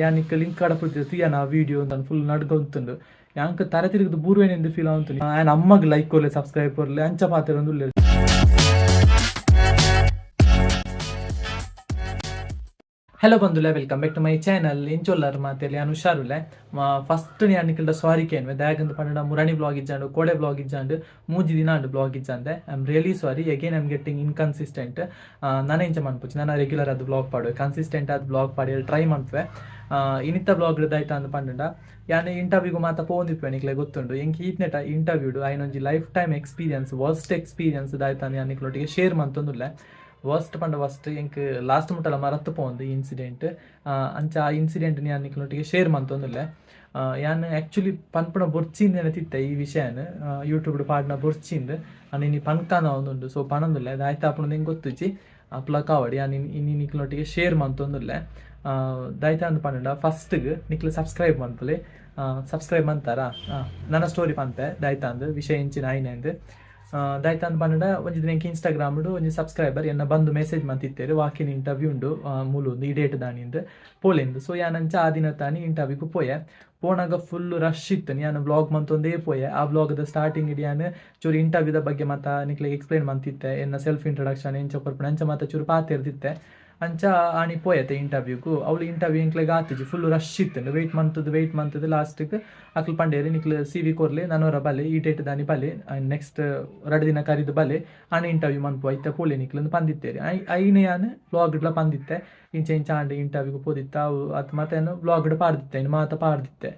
Jannik link ಆಡಪುಡ್ತಿದ್ದೆ ತುಯ್ಯನ ಆ video ಅಂತ full ನಡ್ಕೊಂತುಂಡು ಯಾಂಕ್ ತರೆ ತಿರುಗಿದು ಬೂರ್ವೇನೆಂದು ಫೀಲ್ ಆಗುಂತುಂಡು ಆಯನ ಅಮ್ಮಗ್ ಲೈಕ್ ಕೊರ್ಲೆ ಸಬ್ಸ್ಕ್ರೈಬ್ ಕೊರ್ಲೆ ಅಂಚ ಪಾತೆರೊಂದು ಉಲ್ಲೆರ್. ಹಲೋ ಬಂಧುಲೆ, welcome back to my channel. ಎಂಚೊಲ್ಲರ್ ಮಾತೆಲಿ ನಾನು ಹುಷಾರುಲೆ. ಫಸ್ಟ್ ಯಾನಿಕ್ಕಿಲ್ಡ ಸಾರಿ ಕೇನ್ವೆ ದಾಯಕಂತ ಪಂಡ ಮುರಣಿ ಬ್ಲಾಗ್ ಇಜ್ಜಾಂಡು ಕೋಡೆ ಬ್ಲಾಗ್ ಇಜ್ಜಾಂಡು ಮೂಜಿ ದಿನ ಅಂಡು ಬ್ಲಾಗ್ ಇಜ್ಜಾಂದೆ. I am really sorry, again I am getting inconsistent. ನಾನು ಎಂಚ ಮನ್ಪುಚ್ಚಿ ನಾನು ರೆಗ್ಯುಲರ್ ಅದು ಬ್ಲಾಗ್ ಪಾಡುವೆ, ಕನ್ಸಿಸ್ಟೆಂಟ್ ಆದ ಬ್ಲಾಗ್ ಪಾಡಿ ಟ್ರೈ ಮಾಡ್ತೇವೆ. ಇನ್ನಿತ್ತ ಬ್ಲಾಗ್ ದಾಯ್ತಾ ಅಂತ ಪಂಡ ಯಾನು ಇಂಟರ್ವ್ಯೂಗೂ ಮಾತ ಪೋಂದಿಪ್ಪೆ ನಿಕ್ಲೆ ಗೊತ್ತುಂಡು ಎಂಕ್ ಈತ್ನೆಟ ಇಂಟರ್ವ್ಯೂಡು ಐನೊಂಜಿ life time experience, worst experience ದಾಯ್ತಾ ಯಾನಿಕ್ಲೊಟ್ಟಿಗೆ ಶೇರ್ ಮಂತೊಂದುಲ್ಲೆ. ವರ್ಸ್ಟ್ ಪಂಡ ಫಸ್ಟ್ ಎಂಕ್ ಲಾಸ್ಟ್ ಮುಟ್ಟಲ ಮರತ್ತು ಪೋಂದು ಇನ್ಸಿಡೆಂಟ್. ಅಂಚ ಆ ಇನ್ಸಿಡೆಂಟ್ ನಾನು ನಿಕ್ಲೊಟ್ಟಿಗೆ ಶೇರ್ ಮಂತೊಂದುಲ್ಲೆ. ಯಾನು ಆ್ಯಕ್ಚುಲಿ ಪನ್ಪುನ ಬೊರ್ಚಿಂದ ತಿತ್ತೆ ಈ ವಿಷಯನ ಯೂಟ್ಯೂಬ್ಡು ಪಾಡ್ನ ಬೊರ್ಚಿಂದು ನೀನು ಪನ್ಕಾನ ಒಂದುಂಡು. ಸೊ ಪನೊಂದುಲ್ಲೆ ದಾಯ್ತಾ ಅಪ್ಪನ ಹೆಂಗೆ ಗೊತ್ತುಚ್ಚಿ ಅಪ್ಲ ಕಾವಡಿ ಇನ್ನು ನಿಕ್ಲೊಟ್ಟಿಗೆ ಶೇರ್ ಮಂತೊಂದುಲ್ಲೆ. ದಾಯ್ತಾ ಅಂದ್ ಪಂಡ ಫಸ್ಟ್ಗೆ ನಿಕ್ಲು ಸಬ್ಸ್ಕ್ರೈಬ್ ಮನ್ಪುಲೆ. ಸಬ್ಸ್ಕ್ರೈಬ್ ಮಂತಾರ ನನ್ನ ಸ್ಟೋರಿ ಪಂತೆ ದಾಯ್ತಾ ಅಂದು ವಿಷಯ ಇಂಚಿನ ಆಯ್ನೆಂದು ದಾಯ್ತಾ ಅಂದ್ ಪಂಡ ಒಂಜಿ ದಿನ ಇನ್ಸ್ಟಾಗ್ರಾಮ್ಡು ಒಂಜಿ ಸಬ್ಸ್ಕ್ರೈಬರ್ ಎನ್ನ ಬಂದು ಮೆಸೇಜ್ ಮಂತಿತ್ತೇರು ವಾಕಿನ ಇಂಟರ್ವ್ಯೂ ಉಂಡು ಮೂಲೊಂದು ಈ ಡೇಟ್ ದಾನಿಂದು ಪೋಲೆಂದು. ಸೊ ಯಾನಂಚ ಆ ದಿನ ತಾನಿ ಇಂಟರ್ವ್ಯೂಗೂ ಪೋಯೆ. ಪೋನಾಗ ಫುಲ್ ರಶ್ ಇತ್ತು. ನಾನು ಬ್ಲಾಗ್ ಮಂತೊಂದೇ ಪೋಯೆ. ಆ ಬ್ಲಾಗ್ದ ಸ್ಟಾರ್ಟಿಂಗ್ ನಾನು ಚೂರು ಇಂಟರ್ವ್ಯೂದ ಬಗ್ಗೆ ಮಾತಾ ನಿಕ್ಲಿಗೆ ಎಕ್ಸ್ಪ್ಲೇನ್ ಮಂತಿತ್ತೆ, ಎನ್ನ ಸೆಲ್ಫ್ ಇಂಟ್ರೊಡಕ್ಷನ್ ಎಂಚ ಕೊರ್ಪುಣ ಅಂಚ ಮಾತ ಚೂರು ಪಾತಿರ್ತಿತ್ತೆ. ಅಂಚ ಆಣಿ ಪೋಯತ್ತೆ ಇಂಟರ್ವ್ಯೂಗೂ. ಅವಳು ಇಂಟರ್ವ್ಯೂ ಇಂಕ್ಲೆಗೆ ಆತಿಜಿ ಫುಲ್ ರಶ್ ಇತ್ತು. ವೆಯ್ಟ್ ಮಂತದ್ದು ಲಾಸ್ಟಿಗೆ ಅಕ್ಲು ಪಂಡೇರಿ ನಿಕ್ಲು ಸಿ ವಿ ಕೊರ್ಲೆ ನಾನೂರ ಬಲೆ ಈ ಡೇಟ್ ದಾನಿ ಬಲೆ ನೆಕ್ಸ್ಟ್ 2 ದಿನ ಕರಿದು ಬಲೆ ಆನೆ ಇಂಟರ್ವ್ಯೂ ಮನ್ಪು ಐತೆ ಪೋಲೆ ನಿಕ್ಲಂದು ಪಂದಿತ್ತೇರಿ. ಐನೇ ನಾನು ಬ್ಲಾಗ್ಡ್ಲ ಪಂದಿತ್ತೆ ಇಂಚ ಆಂಡೆ ಇಂಟರ್ವ್ಯೂಗೆ ಪೋದಿತ್ತ ಅವು ಅದು ಮತ್ತೆ ಬ್ಲಾಗ್ಡ್ ಪಾಡ್ದಿತ್ತೆ ಇನ್ನು ಮಾತ ಪಾಡ್ದಿತ್ತೆ.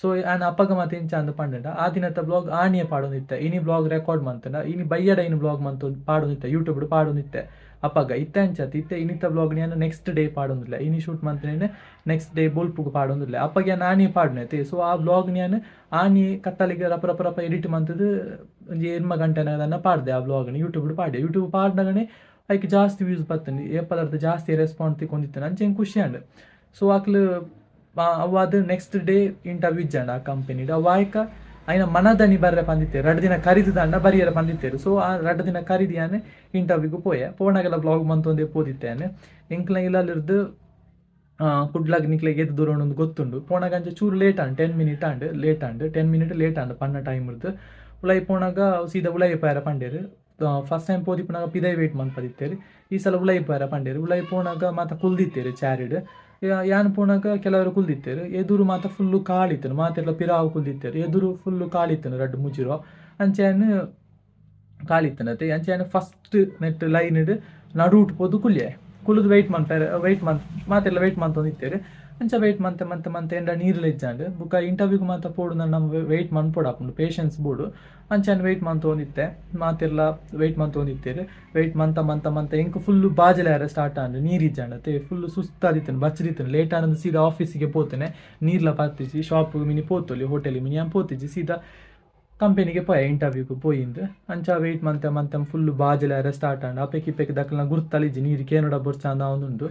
ಸೊ ಆನ ಅಪ್ಪಗ ಮತ್ತೆ ಇಂಚ ಅಂದು ಪಂಡ ಆ ದಿನದ ಬ್ಲಾಗ್ ಆಣಿಯ ಪಾಡೊಂದಿತ್ತೆ ಇನಿ ಬ್ಲಾಗ್ ರೆಕಾರ್ಡ್ ಮಂತನ ಇನಿ ಬಯ್ಯಡ ಇನ್ನು ಬ್ಲಾಗ್ ಮಂತು ಪಾಡೊಂದಿತ್ತೆ ಯೂಟ್ಯೂಬ್ಡು ಪಾಡೊಂದಿತ್ತೆ ಅಪ್ಪಗ ಇತ್ತೆ ಅಂಚತಿ ಇತ್ತೆ ಇನ್ನಿತ್ತ ಬ್ಲಾಗ್ ನಾನು ನೆಕ್ಸ್ಟ್ ಡೇ ಪಾಡೊಂದಿಲ್ಲ ಇನಿ ಶೂಟ್ ಮಂತನೇ ನೆಕ್ಸ್ಟ್ ಡೇ ಬೋಲ್ಪುಗೆ ಪಾಡೊಂದಿಲ್ಲ ಅಪ್ಪಗೆ ನಾನು ಆಣಿ ಪಾಡ್ನೈತೆ. ಸೊ ಆ ಬ್ಲಾಗ್ ನಾನು ಆಣಿ ಕತ್ತಲಿಗೆ ರಪ ಎಡಿಟ್ ಮಂತದ್ದು ಒಂಜಿ 8 ಗಂಟೆನ ಪಾಡ್ದೆ ಆ ಬ್ಲಾಗ್ನ ಯೂಟ್ಯೂಬ್ಡು ಪಾಡ್ದೆ. ಯೂಟ್ಯೂಬ್ ಪಾಡ್ನಾಗನೇ ಅದಕ್ಕೆ ಜಾಸ್ತಿ ವ್ಯೂಸ್ ಬರ್ತಂದು ಏಪದಾರ್ಥ ಜಾಸ್ತಿ ರೆಸ್ಪಾನ್ಸ್ ತಿಕ್ಕೊಂಡಿತ್ತೇನೆ ಅಂಚೆ ಹೆಂಗೆ ಖುಷಿ ಅಂಡ್. ಸೊ ಆಕ್ಲು ಅದು ನೆಕ್ಸ್ಟ್ ಡೇ ಇಂಟರ್ವ್ಯೂ ಇಜ್ಜಂಡ ಆ ಕಂಪನಿಡು ಅವಾಯ್ಕ ಐನ ಮನದನಿ ಬರ್ರೆ ಪಂದಿತ್ತೇರು 2 ದಿನ ಕರಿದು ದಂಡ ಬರಿಯರ ಪಂದಿತ್ತೇರು. ಸೊ ಆ 2 ದಿನ ಕರಿದು ಯಾನೆ ಇಂಟರ್ವ್ಯೂಗೂ ಪೋಯೆ. ಪೋನಾಗೆಲ್ಲ ಬ್ಲಾಗ್ ಮಂತೊಂದೇ ಪೋದಿತ್ತೇನೆ ಎಂಕ್ಲ ಇಲ್ಲರ್ದು ಕುಡ್ಲಾಗ ನಿಕ್ಲೆಗೆ ಎದ್ದು ದೂರ ಒಂದು ಗೊತ್ತುಂಡು. ಪೋನಾಗ ಅಂಚೆ ಚೂರು ಲೇಟ್ ಆಂಡ್ 10 ಮಿನಿಟ್ ಲೇಟ್ ಆಂಡ್ ಪನ್ನ ಟೈಮ್ ಇರ್ದು ಉಳೈ ಪೋನಾಗ ಸೀದಾ ಉಳೈ ಪಾಯರ ಪಂಡೇರು. ಫಸ್ಟ್ ಟೈಮ್ ಪೋದಿ ಪುನಾಗ ಪಿದೈ ವೇಟ್ ಮಂತ್ಪದಿತ್ತೇರಿ. ಈ ಸಲ ಉಳೈ ಪಾಯರ ಪಂಡೇರು. ಉಳೈ ಪೋನಾಗ ಮಾತ ಕುಲ್ದಿತ್ತೇರು ಚಾರಿಡ್ ಯಾನ್ ಪೋನಾಗ ಕೆಲವರು ಕುಲ್ದಿತ್ತೇರು. ಎದುರು ಮಾತ ಫುಲ್ಲು ಕಾಳಿತ್ತನು ಮಾತೆಲ್ಲ ಪಿರಾವು ಕುಲ್ದಿತ್ತೇರು. ಎದುರು ಫುಲ್ಲು ಕಾಳಿತ್ತನು 2 ಮುಜಿರೋ ಅಂಚೆಯನ್ನು ಕಾಳಿತ್ತನತೆ. ಅಂಚೆಯನ್ನು ಫಸ್ಟ್ ನೆಟ್ ಲೈನ್ ನಡುಟ್ ಪೋದು ಕುಲ್ದು ವೆಯ್ಟ್ ಮಾತೆಲ್ಲ ವೆಯ್ಟ್ ಮಂತೊಂದಿತ್ತೇರು. ಅಂಚ ವೆಯ್ಟ್ ಮಂತೆ ಎಂಡ ನೀರ್ಲ ಇಜ್ಜಾಂಡು ಬುಕ್ಕ ಇಂಟರ್ವ್ಯೂಗೆ ಮಾತ ಪೋಡು ನಮ್ಮ ವೆಯ್ಟ್ ಮನ್ಪೋಡು ಹಾಕೊಂಡು ಪೇಷನ್ಸ್ ಬೋಡು ಅಂಚೆಯನ್ನು ವೆಯ್ಟ್ ಮಂತೊಂದಿತ್ತೆ ಮಾತೆಲ್ಲ ವೆಯ್ಟ್ ಮಂತೊಂದಿತ್ತೇರು. ವೆಯ್ಟ್ ಮಂತ ಎಂಕ್ ಫುಲ್ಲು ಬಾಜಲಾರ ಸ್ಟಾರ್ಟ್ ಆಂಡು ನೀರು ಇಜ್ಜಾಂಡತೆ ಫುಲ್ಲು ಸುಸ್ತಾದಿತ್ತನು ಬಚ್ಚದಿತ್ತನು. ಲೇಟ್ ಆನಂದು ಸೀದಾ ಆಫೀಸಿಗೆ ಪೋತೇನೆ ನೀರ್ಲ ಪತ್ತಿಜಿ ಶಾಪ್ ಮಿನಿ ಪೋತೊಲಿ ಹೋಟೆಲ್ ಮಿನಿ ಆನ್ ಪೋತಿಜಿ ಸೀದಾ ಕಂಪೆನಿಗೆ ಪೋಯ ಇಂಟರ್ವ್ಯೂಗೆ ಪೋಯಿಂದು. ಅಂಚ ವೆಯ್ಟ್ ಮಂತೆ ಫುಲ್ಲು ಬಾಜಲಾರ ಸ್ಟಾರ್ಟ್ ಆಂಡು ಅಪೆಕಿ ದಕ್ಕಲ್ನ ಗುರ್ತಲಿಜ್ಜಿ ನೀರು ಕೇನೋಡ ಬೊರ್ಚಾಂದ ಅವನುಂಡು.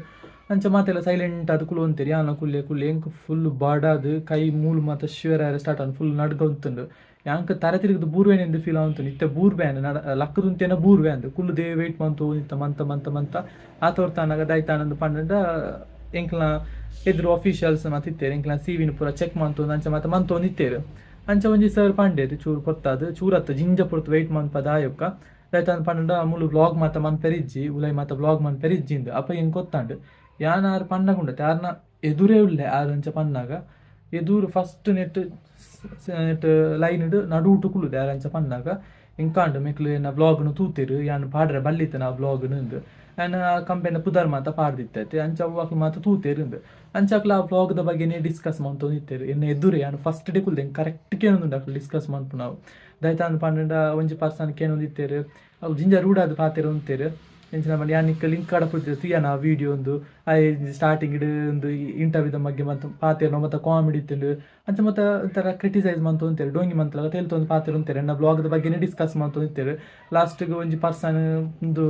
ಅಂಚ ಮಾತೆಲ್ಲ ಸೈಲೆಂಟ್ ಅದು ಕುಲು ಅಂತೀರಿ ಯಾನ ಕುಲ್ಲೆ ಎಂಕ್ ಫುಲ್ ಬಾಡಾದು ಕೈ ಮೂಲು ಮತ್ತು ಶಿವರ ಸ್ಟಾರ್ಟ್ ಆನ್ ಫುಲ್ ನಡ್ಕೊಂತುಂಡು. ಯಾಂಕ್ ತರೆ ತಿರುಗಿದು ಬೂರ್ವೇನೆಂದು ಫೀಲ್ ಆಗುಂಟು ಇತ್ತೆ ಬೂರ್ಬ್ಯಾನ್ ಲಕ್ಕದುಂತೇನ ಬೂರ್ವೆ ಅಂದು ಕುಲ್ಲು ದೇ ವೆಯ್ಟ್ ಮಂತು ನಿತ್ತ ಮಂತ ಆ ತೋರ್ತಾನಾಗ ದಾಯ್ತಾನಂದು ಪಂಡ ಎಂಕ್ಲ ಎದುರು ಅಫಿಷಿಯಲ್ಸ್ ಮತ್ತಿತ್ತೇರು ಎಂಕ್ಲ ಸಿವಿನ ಪೂರ ಚೆಕ್ ಮಂತು ಅಂಚ ಮತ್ತೆ ಮಂತೊಂದಿತ್ತೇರು. ಅಂಚ ಒಂಜಿ ಸರ್ ಪಂಡೇದು ಚೂರು ಕೊತ್ತಾದು ಚೂರತ್ತು ಜಿಂಜ ಪೊರ್ತು ವೆಯ್ಟ್ ಮನ್ಪದ ಆಯೊಕ್ಕ ದಾಯ್ತಾನ ಪಂಡ ಮುಳು ಬ್ಲಾಗ್ ಮಾತ ಮನ್ಪೆರಿಜ್ಜಿ ಉಲೈ ಮಾತ ಬ್ಲಾಗ್ ಮನ್ಪೆರಿಜ್ಜಿಂದು ಅಪ್ಪ ಹೆಂಗೆ ಗೊತ್ತಾಂಡು ಯಾನ್ ಆರು ಪನ್ನಗುಂಡತ್ತೆ ಯಾರನ್ನ ಎದುರೇ ಉಳ್ಳೆ ಆರು ಅಂಚ ಪನ್ನಾಗ ಎದುರು ಫಸ್ಟ್ ನೆಟ್ ಲೈನ್ ನಡುಟು ಕುಲುದು ಯಾರಂಚ ಪನ್ನಾಗ ಇಂಕಾಂಡು ಮೆಕ್ಲು ಏನ ಬ್ಲಾಗ್ನು ತೂತಿರು ಯಾನು ಪಾಡ್ರೆ ಬಲ್ಲಿತ್ತು ಆ ಬ್ಲಾಗ್ನು ನಾನು ಆ ಕಂಪೆನ ಪುದರ್ ಮಾತ ಪಾಡ್ದಿತ್ತೈತೆ ಅಂಚ ಅವ್ವಾಕ್ಲು ಮಾತ ತೂತೇರು ಅಂಚಾಕ್ಲ ಆ ಬ್ಲಾಗ್ದ ಬಗ್ಗೆನೇ ಡಿಸ್ಕಸ್ ಮಂತೊಂದಿತ್ತೇರು. ಎನ್ನ ಎದುರು ಯಾನು ಫಸ್ಟ್ ಡೇ ಕುಲ್ದೆ ಕರೆಕ್ಟ್ ಕೇನೊಂದುಂಡು ಅಕ್ಲು ಡಿಸ್ಕಸ್ ಮಂತು ನಾವು ದಾಯ್ತಾ ಅಂದ್ ಪಂಡ ಒಂಜಿ ಪರ್ಸನ್ ಕೇನೊಂದಿತ್ತೇರು ಅವು ಜಿಂಜ ರೂಢಾದ ಪಾತೆರು ಅಂತೇರು. ಎಂಚಿನ ಮಾಡಿ ಯಾನಿಕ್ ಲಿಂಕ್ ಆಡಪುಡ್ತಿದ್ದೆ ತುಯ್ಯನ ಆ ವಿಡಿಯೋ ಒಂದು ಸ್ಟಾರ್ಟಿಂಗ್ ಒಂದು ಇಂಟರ್ವ್ಯೂದ ಬಗ್ಗೆ ಮತ್ತು ಪಾತೆರ್ನೋ ಮತ್ತು ಕಾಮಿಡಿ ಇತ್ತುಂಡು ಅಂಚ ಮತ್ತು ಒಂಥರ ಕ್ರಿಟಿಸೈಸ್ ಮಂತೊಂತೇರು ಡೋಂಗಿ ಮಂತಲ್ಲ ತೇಲ್ತೊಂದು ಪಾತೆರು ಅಂತಾರೆ ಎನ್ನ ಬ್ಲಾಗ್ದ ಬಗ್ಗೆನೇ ಡಿಸ್ಕಸ್ ಮಂತೊಂದಿತ್ತೇರು. ಲಾಸ್ಟಿಗೆ ಒಂಜಿ ಪರ್ಸನ್ ಒಂದು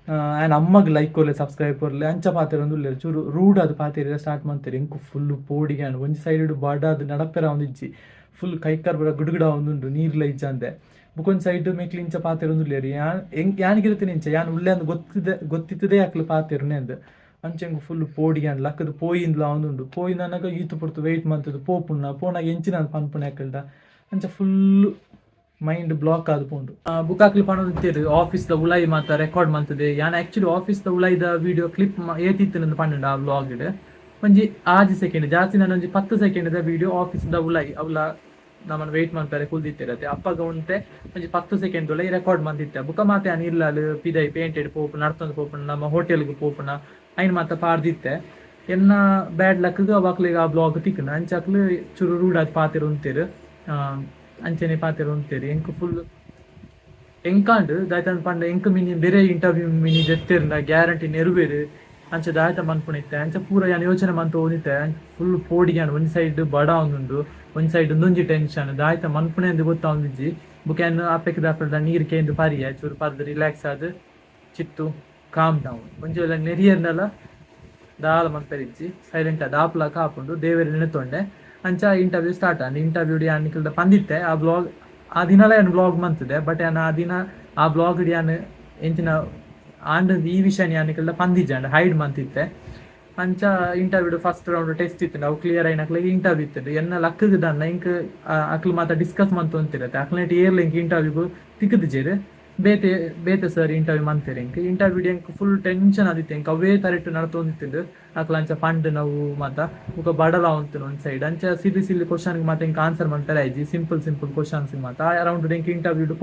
ಆಯನ ಅಮ್ಮಗ್ ಲೈಕ್ ಕೊರ್ಲೆ ಸಬ್ಸ್ಕ್ರೈಬ್ ಕೊರ್ಲೆ ಅಂಚ ಪಾತೆರೊಂದು ಉಲ್ಲೇರು ಚೂರು ರೂಢಾದ ಪಾತೆರ ಸ್ಟಾರ್ಟ್ ಮಾಡ್ತಾರೆ ಎಂಕು ಫುಲ್ಲು ಪೋಡಿಗೆ ಅನ್ನು ಒಂಜಿ ಸೈಡ್ ಬಾಡಾದು ನಡಪೆರ ಒಂದಿಜ್ಜಿ ಫುಲ್ ಕೈಕರ್ ಬರ ಗುಡುಗುಡ ಒಂದುಂಡು ನೀರ್ಲ ಇಜ್ಜಂದೆ ಬುಕೊಂದು ಸೈಡ್ ಮೇಕ್ಲಿ ಇಂಚ ಪಾತೆರೊಂದು ಉಲ್ಲೇರು ಯಾನಿಗಿರುತ್ತೆ ಇಂಚ ಯಾನು ಉಳ್ಳೆ ಅಂದು ಗೊತ್ತಿತ್ತದೇ ಅಕ್ಲು ಪಾತೆರುನೆ ಅಂದು ಅಂಚೆಂಗ್ ಫುಲ್ ಪೋಡಿಯಂಡ್ ಲಕ್ಕದು ಪೋಯಿಂದ್ಲ ಅವನುಂಡು ಪೋಯಿಂದ ನನಗ ಈತು ಪುಡ್ತು ವೆಯ್ಟ್ ಮಂತದ್ದು ಪೋಪುಣ್ಣ ಪೋನಾಗ ಎಂಚಿನ ಪನ್ಪುಣ ಯಾಕಲ್ದ ಅಂಚ ಫುಲ್ಲು ಮೈಂಡ್ ಬ್ಲಾಕ್ ಆದ್ ಪೋಂಡು ಬುಕ್ಕಾಕ್ಲಿ ಪಣೋದಿತ್ತೇರು ಆಫೀಸ್ದ ಉಲಾಯಿ ಮಾತ ರೆಕಾರ್ಡ್ ಮಂತದೆ ಯಾನ್ ಆಕ್ಚುಲಿ ಆಫೀಸ್ದ ಉಲಾಯಿದ ವಿಡಿಯೋ ಕ್ಲಿಪ್ ಏತಿತ್ತು ಪಂಡ ಆ ಬ್ಲಾಗ್ ಒಂಜಿ 6 ಸೆಕೆಂಡ್ ಜಾಸ್ತಿ ನಾನು ಒಂಜಿ 10 ಸೆಕೆಂಡ್ ವಿಡಿಯೋ ಆಫೀಸ್ದ ಉಲಾಯಿ ಅವಳ ನಮ್ಮನ್ನು ವೆಯ್ಟ್ ಮಾಡ್ತಾರೆ ಕುಲ್ದಿತ್ತಿರತ್ತೆ ಅಪ್ಪಗ ಉಂಟೆ ಒಂಜಿ 10 ಸೆಕೆಂಡ್ ಉಲಾಯಿ ರೆಕಾರ್ಡ್ ಮಂತಿತ್ತೆ ಬುಕ್ಕ ಮಾತೆ ಅನ್ ಇಲ್ಲಾಲು ಪಿದೈ ಪೇಂಟೆಡ್ ಪೋಪುನ ನಡ್ತೊಂದು ಪೋಪುನ ನಮ್ಮ ಹೋಟೆಲ್ಗೆ ಪೋಪುನ ಐನ್ ಮಾತ ಪಾಡ್ದಿತ್ತೆ ಎನ್ನ ಬ್ಯಾಡ್ ಲಕ್ದು ಅವಾಕ್ಲಿಗೆ ಆ ಬ್ಲಾಗ್ ತಿಕ್ಕನ ಅಂಚಾಕ್ಲು ಚೂರು ರೂಡಾಗಿ ಪಾತಿರು ಉಂತೇರು ಅಂಚನೆ ಪಾತಿರು ಉಂತೇರು ಎಂಕ್ ಫುಲ್ ಎಂಕಾಂಡ್ ದಾಯ್ತನ್ ಪಂಡ ಎಂಕ್ ಮಿನಿ ಬೇರೆ ಇಂಟರ್ವ್ಯೂ ಮಿನಿ ದೆತ್ತೇರ್ನ ಗ್ಯಾರಂಟಿ ನೆರವೇರು ಅಂಚ ದಾಯ್ತ ಮನ್ಪುಣಿತ್ತೆ ಅಂಚ ಪೂರ ಯಾನ್ ಯೋಚನೆ ಮಂತ ಓದಿತ್ತೆ ಫುಲ್ ಪೋಡಿಯಾನ್ ಒಂದ್ ಸೈಡ್ ಬಡ ಒಂದುಂಡು ಒಂದ್ ಸೈಡ್ ಒಂದೊಂಜಿ ಟೆನ್ಷನ್ ದಾಯ್ತ ಮನ್ಪುಣೆ ಅಂದು ಗೊತ್ತಾ ಒಂದಿಜ್ಜಿ ಬುಕ್ಯಾನ್ ಆಪೆಕ್ದ ನೀರ್ ಕೇಂದು ಪಾರಿಯ ಚೂರು ಪಾರ್ದು ರಿಲ್ಯಾಕ್ಸ್ ಆದ್ ಚಿತ್ತು ಕಾಮ್ ಡೌನ್ ಒಂಜಿ ನೆರಿಯರ್ನಲ್ಲ ದಾಲ ಮನ್ಪೆರಿಜ್ಜಿ ಸೈಲೆಂಟ್ ಆದ ಆಪ್ಲ ಕಾಪುಂಡು ದೇವೇರಿ ನೆನೆತೊಂಡೆ ಅಂಚ ಇಂಟರ್ವ್ಯೂ ಸ್ಟಾರ್ಟ್ ಆಂಡ್ ಇಂಟರ್ವ್ಯೂ ಯಾನಿಕಲ್ದ ಪಂದಿತ್ತೆ ಆ ಬ್ಲಾಗ್ ಆ ದಿನಲ ಏನು ಬ್ಲಾಗ್ ಮಂತದೆ ಬಟ್ ಯಾನ್ ಆ ದಿನ ಆ ಬ್ಲಾಗ್ ಯಾನ್ ಎಂಚಿನ ಆಂಡ್ ಈ ವಿಷಯ ಯಾನಿಕಲ್ದ ಪಂದಿಜ್ಜಂಡ್ ಹೈಡ್ ಮಂತಿತ್ತೆ ಅಂಚ ಇಂಟರ್ವ್ಯೂ ಫಸ್ಟ್ ರೌಂಡ್ ಟೆಸ್ಟ್ ಇತ್ತು ಅವು ಕ್ಲಿಯರ್ ಆಯ್ನಕ್ಲಿಗೆ ಇಂಟರ್ವ್ಯೂ ಇತ್ತು ಎನ್ನ ಲಕ್ಕದ ದನ್ನ ಇಂಕ್ ಅಕ್ಲು ಮಾತ ಡಿಸ್ಕಸ್ ಮಂತು ಅಂತಿರತ್ತೆ ಅಕ್ಲೆಟ್ ಏರ್ಲ ಇಂಕ್ ಇಂಟರ್ವ್ಯೂಗು ತಿಕ್ಕದಿಜೇರು ಬೇತೆ ಬೇತೆ ಸರ್ ಇಂಟರ್ವ್ಯೂ ಮಂತೇರಿ ಇಂಕ್ ಇಂಟರ್ವ್ಯೂ ಎಂಕ್ ಫುಲ್ ಟೆನ್ಷನ್ ಆದಿತ್ತು ಎಂಕ್ ಅವೇ ತರೆಟ್ಟು ನಡ್ತೊಂದಿತ್ತಿದ್ದು ಅಕ್ಲ ಅಂಚ ಫಂಡ್ ನಾವು ಮಾತ ಬುಕ್ಕ ಬಡಲ ಉಂತು ಒಂದ್ ಸೈಡ್ ಅಂಚ ಸಿಲಿ ಕ್ವಶನ್ಗೆ ಮಾತ ಇಂಕ್ ಆನ್ಸರ್ ಮಾಡ್ತಾರೆ ಐಜಿ ಸಿಂಪಲ್ ಕ್ವಶನ್ಸ್ ಮಾತ ಅರೌಂಡ್ ಎಂಕ್ ಇಂಟರ್ವ್ಯೂ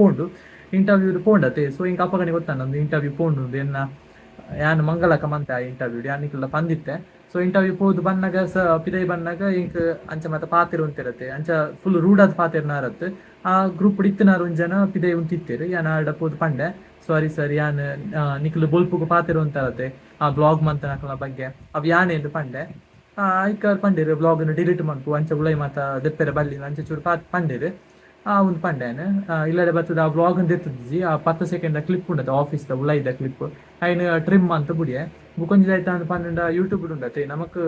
ಪೋಂಡತೆ ಸೊ ಇಂಕ್ ಅಪ್ಪಗನೆ ಗೊತ್ತಾನ ಒಂದು ಇಂಟರ್ವ್ಯೂ ಪೋಂಡು ಎನ್ನ ಯಾನ್ ಮಂಗಳಕ ಮಂತೆ ಆ ಇಂಟರ್ವ್ಯೂ ಯಾನಿಕ್ಕೆಲ್ಲ ಬಂದಿತ್ತೆ ಸೊ ಇಂಟರ್ವ್ಯೂ ಪೋದು ಬನ್ನಾಗ ಪಿದೈ ಬನ್ನಾಗ ಇಂಕ್ ಅಂಚ ಮಾತ ಪಾತಿರು ಅಂತಿರತ್ತೆ ಅಂಚ ಫುಲ್ ರೂಡಾದ ಪಾತಿರ್ನಾರತ್ತೆ ಆ ಗ್ರೂಪ್ ಇತ್ತಿನಾರು ಒಂದ್ ಜನ ಪಿದೈ ಉಂತಿತ್ತೇರು ಯಾನ್ ಆಡ ಪೋದು ಪಂಡೆ ಸಾರಿ ಸರ್ ಯಾನ್ ನಿಕ್ಲು ಬೊಲ್ಪುಗು ಪಾತಿರು ಅಂತಾರತ್ತೆ ಆ ಬ್ಲಾಗ್ ಮಂತ ನಕಲ ಬಗ್ಗೆ ಅವ್ ಯಾನೆ ಎಂದು ಪಂಡೆ ಐಕಾರ್ ಪಂಡೇರು ಬ್ಲಾಗ್ನ ಡಿಲೀಟ್ ಮಾಡ್ಕು ಅಂಚ ಉಳೈ ಮಾತ ದೆಪ್ಪೆರೆ ಬಲ್ಲಿ ಅಂಚ ಚೂರು ಪಂಡೇರು ಒಂದು ಪಂಡೇನು ಇಲ್ಲಡೆ ಬರ್ತದೆ ಆ ಬ್ಲಾಗ್ ಎತ್ತದಿಜಿ ಆ 10 ಸೆಕೆಂಡ್ ಕ್ಲಿಪ್ ಉಂಡತೆ ಆಫೀಸ್ದ ಉಳೈದ ಕ್ಲಿಪ್ ಐನು ಟ್ರಿಮ್ ಅಂತ ಬುಡಿಯೆ ಬುಕೊಂಜಿದಾಯ್ತ ಅಂತ ಪಂಡ ಯೂಟ್ಯೂಬ್ ಉಂಡತೆ ನಮಕ್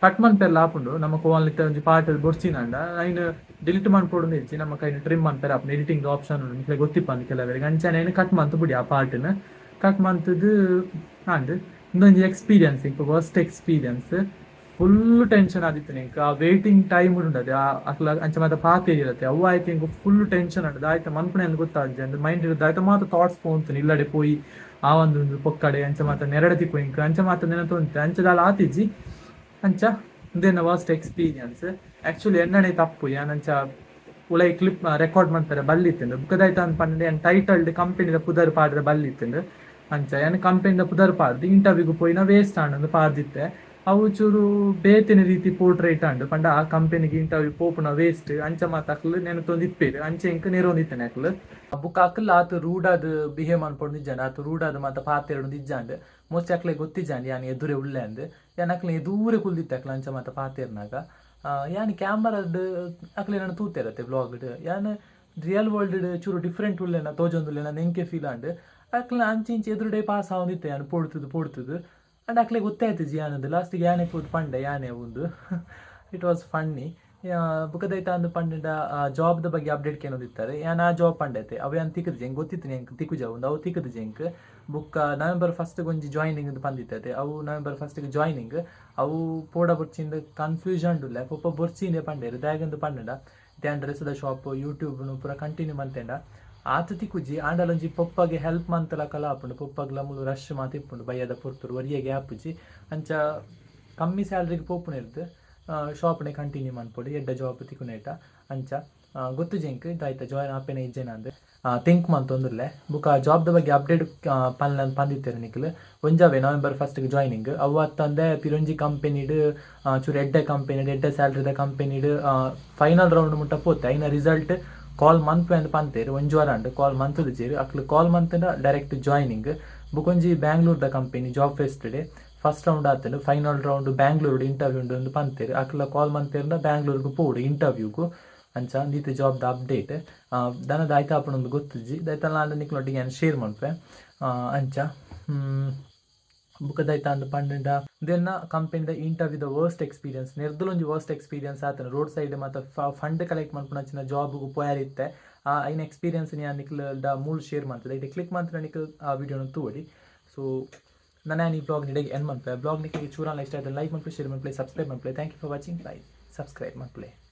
ಕಟ್ ಮನ್ಪೆರ್ಲ ಆಪುಂಡು ನಮಕ್ ಓನ್ಲಿತ್ತ ಒಂಜಿ ಪಾರ್ಟ್ ಬೊರ್ಚಿನಂಡ ಐನು ಡಿಲೀಟ್ ಮಾಡ್ಕೊಡು ಇಜ್ಜಿ ನಮಕ್ ಐನು ಟ್ರಿಮ್ ಮನ್ಪೆರ್ ಆಪುಂಡು ಎಡಿಟಿಂಗ್ ಆಪ್ಷನ್ ಉಂಡು ನಿಕ್ಲೆ ಗೊತ್ತಿಪ್ಪಂದು ಕೆಲವರಿಗೆ ಅಂಚನೆ ಐನು ಕಟ್ ಮಂತ್ ಬುಡಿ ಆ ಪಾರ್ಟ್ನ ಕಟ್ ಮಂತದ್ದು ಅಂಡ್ ಇನ್ನೊಂದು ಎಕ್ಸ್ಪೀರಿಯನ್ಸ್ ಇಂಕ ವರ್ಸ್ಟ್ ಎಕ್ಸ್ಪೀರಿಯನ್ಸ್ ಫುಲ್ ಟೆನ್ಷನ್ ಆದಿತ್ತು ನಿಂಕ ಆ ವೇಟಿಂಗ್ ಟೈಮ್ ಉಂಡದೆ ಅಕ್ಲ ಅಂಚ ಮಾತ ಪಾತೇರಿ ಇರತ್ತೆ ಅವು ಆಯ್ತು ಇಂಕ ಫುಲ್ ಟೆನ್ಷನ್ ಉಂಟು ಆಯ್ತು ಮನ್ಪುಣೆ ಅಂತ ಗೊತ್ತಾಗ್ಜಿ ಅಂದ್ರೆ ಮೈಂಡ್ ಇರುತ್ತೆ ಆಯ್ತು ಮಾತ್ರ ಥಾಟ್ಸ್ ಪೋಂತು ಇಲ್ಲಡೆ ಪೋಯಿ ಆ ಒಂದು ಪೊಕ್ಕಡೆ ಅಂಚ ಮಾತ ನೆರಡತಿ ಪೋಯಿಂಕ್ ಅಂಚ ಮಾತ ನೆನತೊಂತೆ ಅಂಚದಾಲ ಆತಿಜ್ಜಿ ಅಂಚ ಇದೇನ ವರ್ಸ್ಟ್ ಎಕ್ಸ್ಪೀರಿಯನ್ಸ್ ಆಕ್ಚುಲಿ ಎನ್ನಡೆ ತಪ್ಪು ಯಾನಂಚ ಉಳೈ ಕ್ಲಿಪ್ ರೆಕಾರ್ಡ್ ಮಾಡ್ತಾರೆ ಬಲ್ಲಿತ್ತಂದು ಬುಕ್ಕದಾಯ್ತು ಅಂತ ಪಂಡೆ ಟೈಟಲ್ಡ್ ಕಂಪನಿದ ಪುದರ್ ಪಾಡ್ರೆ ಬಲ್ಲಿತ್ತಂದು ಅಂಚ ಏನ್ ಕಂಪನಿದ ಪುದರ್ ಪಾಡ್ದು ಇಂಟರ್ವ್ಯೂಗೂ ಪೋಯಿನ ವೇಸ್ಟ್ ಆಂಡ್ ಪಾಡ್ದಿತ್ತೆ ಅವು ಚೂರು ಬೇತಿನ ರೀತಿ ಪೋರ್ಟ್ರೇಟ್ ಆಂಡ್ ಪಂಡ ಆ ಕಂಪನಿಗೆ ಇಂಟರ್ವ್ಯೂ ಪೋಪುನ ವೇಸ್ಟ್ ಅಂಚ ಮಾತ ಅಕ್ಲು ನೆನತೊಂದು ಇಪ್ಪೇರು ಅಂಚೆ ಇಂಕ ನೆರೋಂದಿತ್ತೇನೆ ಅಕ್ಲು ಬುಕ್ ಅಕ್ಲು ಆತು ರೂಡಾದ್ ಬಿಹೇವ್ ಮಾಡ್ಕೊಂಡು ನಿಜ್ಜಾಂಡ್ ಆತು ರೂಡಾದ್ ಮಾತ ಪಾತೆರಡು ನಿಜ್ಜಾಂಡ್ ಮೋಸ್ಟ್ ಅಕ್ಲೆ ಗೊತ್ತಿಜ್ಜಾಂಡ್ ಯಾನ್ ಎದುರೇ ಉಳ್ಳೆ ಅಂದ್ ಯಾನ್ ಅಕ್ಲೆ ಎದೂರೆ ಕುಲ್ದಿತ್ತೆ ಅಕ್ಲ ಅಂಚ ಮಾತ ಪಾತೆರ್ನಾಗ ಯಾನ್ ಕ್ಯಾಮರಾಡ್ ಅಕ್ಲೆ ನಾನು ತೂತಿರತ್ತೆ ಬ್ಲಾಗ್ಡ್ ಯಾನ್ ರಿಯಲ್ ವರ್ಲ್ಡ್ ಚೂರು ಡಿಫ್ರೆಂಟ್ ಉಳ್ಳೆನ ತೋಜೊಂದುಲ್ಲೆನ ನೆಂಕೆ ಫೀಲ್ ಆಂಡ್ ಅಕ್ಲ ಅಂಚೆ ಇಂಚೆ ಎದುರುಡೆ ಪಾಸ್ ಆವಂದಿತ್ತೆ ಯಾನ್ ಪೋಡ್ತುದು ಅಂಡ್ ಅಕ್ಲೆ ಗೊತ್ತಾಯ್ತು ಜಿ ಯಾನದು ಲಾಸ್ಟಿಗೆ ಯಾನೆ ಪೋದು ಪಂಡೆ ಯಾನೆ ಒಂದು ಇಟ್ ವಾಸ್ ಫನ್ನಿ ಬುಕ್ಕದೈತ ಅಂದು ಪಂಡ ಜಾಬ್ದ ಬಗ್ಗೆ ಅಪ್ಡೇಟ್ ಕೇಳೋದಿತ್ತಾರೆ ಯಾನ್ ಆ ಜಾಬ್ ಪಂಡೈತೆ ಅವು ಯಾನ್ ತಿಕ್ಕದ ಜಂಕ್ ಗೊತ್ತಿತ್ತು ಎಂಕ್ ತಿಕ್ಕುಜ ಒಂದು ಅವು ತಿಕ್ಕದ ಜಂಕ್ ಬುಕ್ಕ ನವೆಂಬರ್ 1 ಒಂಜಿ ಜಾಯ್ನಿಂಗ್ ಅಂತ ಬಂದಿತ್ತೈತೆ ಅವು ನವೆಂಬರ್ 1 ಜಾಯ್ನಿಂಗ್ ಅವು ಪೋಡ ಬೊರ್ಚಿಂದ ಕನ್ಫ್ಯೂಷನ್ ಉಲ್ಲ ಪೊಪ್ಪ ಬೊರ್ಚಿಂದೆ ಪಂಡೇರು ದಾಗಂದು ಪಂಡ ದ್ಯಾನ್ ಡ್ರೆಸ್ದ ಶಾಪ್ ಯೂಟ್ಯೂಬ್ನು ಪೂರ ಕಂಟಿನ್ಯೂ ಮಂತೆಂಡ ಆತ ತಿಕ್ಕುಜಿ ಆಂಡಲೊಂಜಿ ಪೊಪ್ಪಗೆ ಹೆಲ್ಪ್ ಮಂತಲ ಕಲಾಪುಂಡು ಪೊಪ್ಪಗ್ಲ ಮುಲು ರಶ್ ಮಾತಿಪ್ಪುಂಡು ಬಯ್ಯದ ಪೊರ್ತುರು ಒರಿಯಗೆ ಆಪುಜಿ ಅಂಚ ಕಮ್ಮಿ ಸ್ಯಾಲ್ರಿಗೆ ಪೋಪುನಿರ್ದು ಶಾಪ್ನೆ ಕಂಟಿನ್ಯೂ ಮಾಡ್ಕೊಡಿ ಎಡ್ಡ ಜಾಬ್ ತಿಕ್ಕುನೇಟ ಅಂಚ ಗೊತ್ತು ಜಂಕ್ ಇದಾಯ್ತ ಜಾಯ್ನ್ ಆಪೇನೆ ಇಜ್ಜೇನ ಅಂದ್ರೆ ಥಿಂಕ್ ಮಂತೊಂದುರ್ಲೆ ಬುಕ್ಕ ಜಾಬ್ದ ಬಗ್ಗೆ ಅಪ್ಡೇಟ್ ಪಂದಿತ್ತೇರು ನಿಖಿಲ್ ಒಂಜಾವೆ ನವೆಂಬರ್ 1 ಜಾಯ್ನಿಂಗ್ ಅವತ್ತಂದೆ ಪಿರೊಂಜಿ ಕಂಪೆನಿಡ್ ಚೂರು ಎಡ್ಡ ಸ್ಯಾಲ್ರಿದ ಕಂಪೆನಿಡ್ ಫೈನಲ್ ರೌಂಡ್ ಮುಟ್ಟ ಪೋತೆ ಐನ ರಿಸಲ್ಟ್ ಕಾಲ್ ಮಂತ್ ಅಂತ ಪಂತೇರು ಒಂಜುವಾರ ಅಂಡ್ ಕಾಲ್ ಮಂತ್ದು ಜೇರು ಅಕ್ಲು ಕಾಲ್ ಮಂತ್ನ ಡೈರೆಕ್ಟ್ ಜಾಯ್ನಿಂಗ್ ಬುಕೊಂಜಿ ಬ್ಯಾಂಗ್ಳೂರ್ದ company job fest day first round ಆತನು ಫೈನಲ್ ರೌಂಡ್ ಬ್ಯಾಂಗ್ಳೂರ್ಡು ಇಂಟರ್ವ್ಯೂ ಉಂಡು ಒಂದು ಪಂತೇರು ಅಕ್ಲ ಕಾಲ್ ಮಂತೇರ್ನ ಬ್ಯಾಂಗ್ಳೂರ್ಗೂ ಪೋಡು ಇಂಟರ್ವ್ಯೂಗೂ ಅಂಚ ನೀತಿ ಜಾಬ್ದ ಅಪ್ಡೇಟ್ ದನದ ಆಯ್ತು ಆಪಣೊಂದು ಗೊತ್ತಿಜ್ಜಿ ದೈತಲ್ಲ ನಾನು ನಿಕ್ಲೊಟ್ಟಿಗೆ ನಾನು ಶೇರ್ ಮಾಡ್ಪೆ ಅಂಚ ಬುಕ್ಕದಾಯ್ತ ಅಂದು ಪಂಡ ದೆನ್ನ ಕಂಪನಿದ ಇಂಟರ್ವ್ಯೂದ ವರ್ಸ್ಟ್ ಎಕ್ಸ್ಪೀರಿಯನ್ಸ್ ನೆರ್ದಲೊಂಜಿ ವರ್ಸ್ಟ್ ಎಕ್ಸ್ಪೀರಿಯನ್ಸ್ ಆತನ ರೋಡ್ ಸೈಡ್ ಮತ್ತು ಫಂಡ್ ಕಲೆಕ್ಟ್ ಮಾಡ್ಕೊಂಡು ಜಾಬ್ಗೂ ಪೋಯಾರಿತ್ತೆ ಐನ ಎಕ್ಸ್ಪೀರಿಯನ್ಸ್ ನಾನು ನಿಕ್ಲದ ಮೂಲ ಶೇರ್ ಮಾಡ್ತದೆ ಇದು ಕ್ಲಿಕ್ ಮಾಡ್ತಾರೆ ನಿಕ್ಲು ಆ ವಿಡಿಯೋನ ತೋಡಿ ಸೊ ನಾನು ಈ ಬ್ಲಾಗ್ ನಿಮಗೆ ಎಂಡ್ ಮಾಡ್ತೇವೆ. ಬ್ಲಾಗ್ ನಿಮಗೆ ಚೂರಲ್ಲ ಇಷ್ಟ ಆಯಿತು ಲೈಕ್ ಮಾಡ್ಕೊಳ್ಳಿ, ಶೇರ್ ಮಾಡ್ಕೊಳ್ಳಿ, ಸಬ್ಸ್ಕ್ರೈಬ್ ಮಾಡ್ಕೊಳ್ಳಿ. Thank you for watching. Bye. Subscribe ಮಾಡ್ಕೊಳ್ಳಿ.